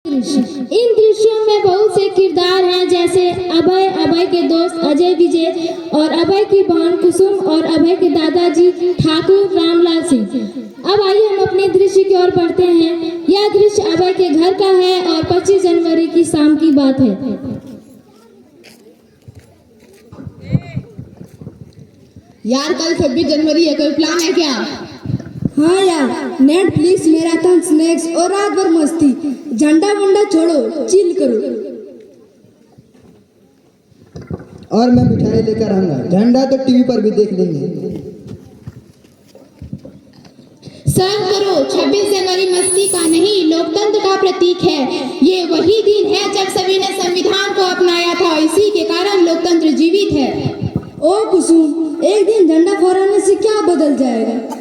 दृश्य। इन दृश्यों में बहुत से किरदार हैं, जैसे अभय, अभय के दोस्त अजय विजय और अभय की बहन कुसुम और अभय के दादाजी ठाकुर रामलाल सिंह। अब आइए हम अपने दृश्य की ओर बढ़ते हैं। यह दृश्य अभय के घर का है और 25 जनवरी की शाम की बात है। यार कल 26 जनवरी है, कोई प्लान है क्या? हाँ यार, नेटफ्लिक्स, मैराथन, स्नैक्स और रात भर मस्ती। झंडा वंडा छोड़ो, चिल करो। और मैं मिठाई लेकर आऊंगा। झंडा तो टीवी पर भी देख लेंगे। सर्व करो। 26 जनवरी मस्ती का नहीं, लोकतंत्र का प्रतीक है। ये वही दिन है जब सभी ने संविधान को अपनाया था। इसी के कारण लोकतंत्र जीवित है। ओ कुसुम, एक दिन झंडा फहराने से क्या बदल जाएगा?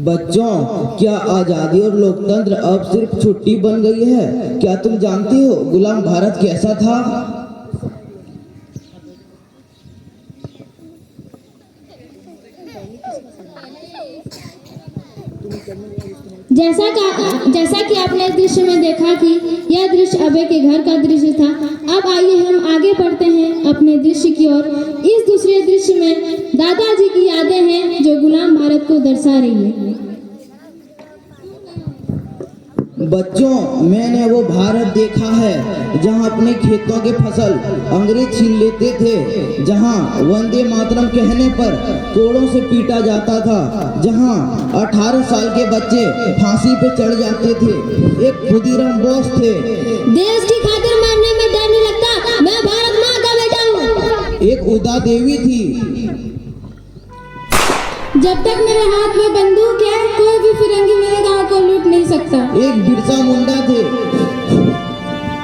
बच्चों, क्या आजादी और लोकतंत्र अब सिर्फ छुट्टी बन गई है? क्या तुम जानते हो गुलाम भारत कैसा था? जैसा कि आपने इस दृश्य में देखा कि यह दृश्य अभय के घर का दृश्य था। अब आइए हम आगे बढ़ते हैं अपने दृश्य की ओर। इस दूसरे दृश्य में दादाजी की यादें हैं जो गुलाम भारत को दर्शा रही है। बच्चों, मैंने वो भारत देखा है जहां अपने खेतों के फसल अंग्रेज छीन लेते थे, जहां वंदे मातरम कहने पर कोड़ों से पीटा जाता था, जहां 18 साल के बच्चे फांसी पे चढ़ जाते थे। एक खुदीराम बोस थे। देश की खातिर मरने में डर नहीं लगता, मैं भारत माँ का बेटा हूँ। एक उदा देवी थी। जब तक मेरे हाथ में बंदूक है, कोई भी फिरंगी मेरे गांव को लूट नहीं सकता। एक बिरसा मुंडा थे।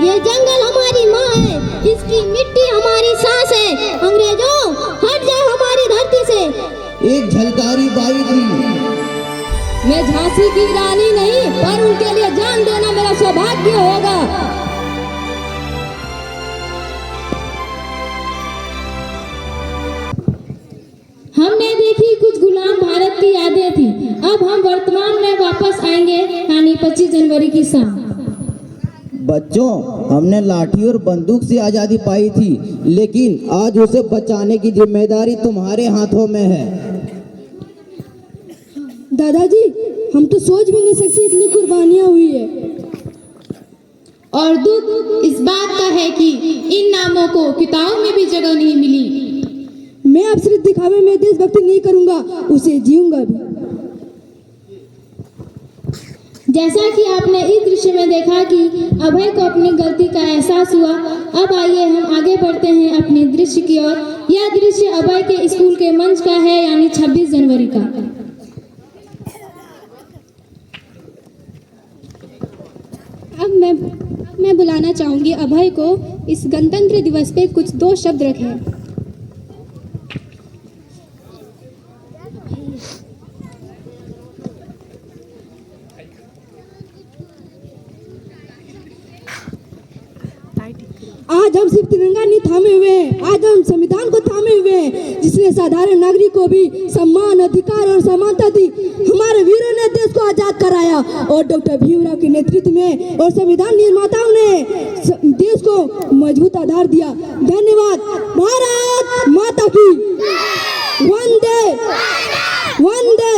ये जंगल हमारी माँ है, इसकी मिट्टी हमारी सांस है। अंग्रेजों, हट जाओ हमारी धरती से। एक झलकारी बाई थी। मैं झांसी की रानी नहीं, पर उनके लिए जान देना मेरा सौभाग्य होगा। हमने देखी कुछ गुलाम भारत की यादें थी। अब हम वर्तमान में वापस आएंगे, यानी 25 जनवरी की शाम। बच्चों, हमने लाठी और बंदूक से आजादी पाई थी, लेकिन आज उसे बचाने की जिम्मेदारी तुम्हारे हाथों में है। दादाजी, हम तो सोच भी नहीं सकते इतनी कुर्बानियां हुई है। और दुख इस बात का है कि इन नामों को किताबों में भी जगह नहीं मिली। मैं अब सिर्फ दिखावे में देशभक्ति नहीं करूंगा, उसे जीऊंगा भी। जैसा कि आपने इस दृश्य में देखा कि अभय को अपनी गलती का एहसास हुआ। अब आइए हम आगे बढ़ते हैं अपने दृश्य की ओर। यह दृश्य अभय के स्कूल के मंच का है, यानी 26 जनवरी का। अब मैं बुलाना चाहूंगी अभय को इस गणतंत्र दिवस पे कुछ 2 शब्द रखें। आज हम सिर्फ तिरंगा नहीं थामे हुए हैं, आज हम संविधान को थामे हुए हैं, जिसने साधारण नागरिक को भी सम्मान, अधिकार और समानता दी। हमारे वीरों ने देश को आजाद कराया और डॉक्टर भीमराव के नेतृत्व में और संविधान निर्माताओं ने देश को मजबूत आधार दिया। धन्यवाद। भारत माता की वंदे वंदे।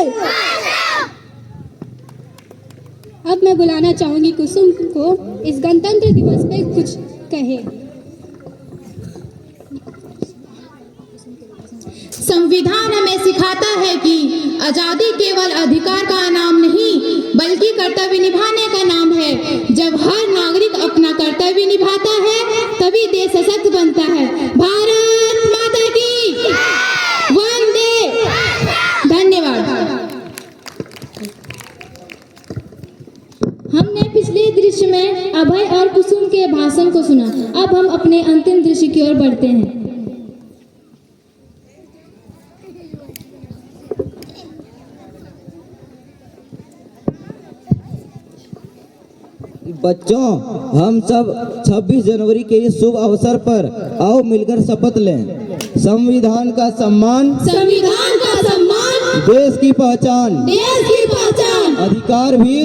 अब मैं बुलाना चाहूंगी कुसुम को इस गणतंत्र दिवस पे कुछ कहे। संविधान हमें सिखाता है कि आजादी केवल अधिकार का नाम नहीं, बल्कि कर्तव्य निभाने का नाम है। जब हर नागरिक अपना कर्तव्य निभाता है, तभी देश सशक्त बनता है। भारत माता की वंदे। धन्यवाद। हमने पिछले दृश्य में अभय और कुसुम के भाषण को सुना। अब हम अपने अंतिम दृश्य की ओर बढ़ते हैं। बच्चों, हम सब 26 जनवरी के इस शुभ अवसर पर आओ मिलकर शपथ लें। संविधान का सम्मान, संविधान का सम्मान, देश की पहचान, देश की पहचान, अधिकार भी,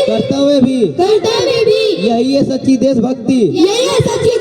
कर्तव्य भी, कर्तव्य भी, यही है सच्ची देशभक्ति। यही है सच्ची